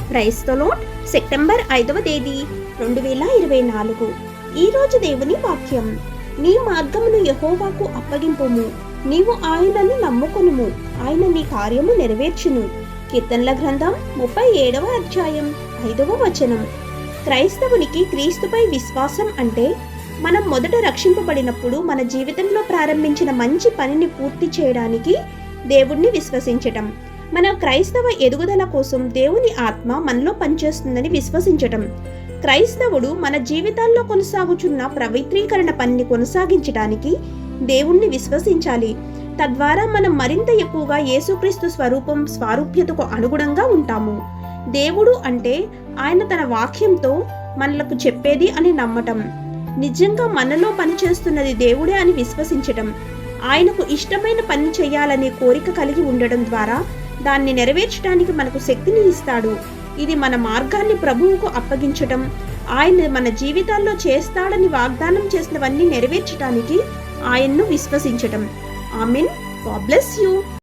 Praise the lord. September 5వ తేదీ 2024. ఈరోజు దేవుని వాక్యం. నీ మార్గమును యెహోవాకు అప్పగింపుము, నీవు ఆయనను నమ్ముకొనుము, ఆయన నీ కార్యము నెరవేర్చును. కీర్తనల గ్రంథం 37వ అధ్యాయం 5వ వచనం. క్రైస్తవునికి క్రీస్తుపై విశ్వాసం అంటే మనం మొదట రక్షింపబడినప్పుడు మన జీవితంలో ప్రారంభించిన మంచి పనిని పూర్తి చేయడానికి దేవుణ్ణి విశ్వసించటం. మన క్రైస్తవ ఎదుగుదల కోసం దేవుని ఆత్మ మనలో పనిచేస్తుందని విశ్వసించటం. క్రైస్తవుడు మన జీవితాల్లో కొనసాగుచున్న పవిత్రీకరణ పనిని కొనసాగించడానికి దేవుణ్ణి విశ్వసించాలి. తద్వారా మనం మరింత ఎక్కువగా యేసుక్రీస్తు స్వారూప్యతకు అనుగుణంగా ఉంటాము. దేవుడు అంటే ఆయన తన వాక్యంతో మనలకు చెప్పేది అని నమ్మటం, నిజంగా మనలో పనిచేస్తున్నది దేవుడే అని విశ్వసించటం, ఆయనకు ఇష్టమైన పని చేయాలనే కోరిక కలిగి ఉండడం ద్వారా దాన్ని నెరవేర్చడానికి మనకు శక్తిని ఇస్తాడు. ఇది మన మార్గాన్ని ప్రభువుకు అప్పగించటం, ఆయన మన జీవితాల్లో చేస్తాడని వాగ్దానం చేసినవన్నీ నెరవేర్చడానికి ఆయన్ను విశ్వసించటం. ఆమేన్. God bless you.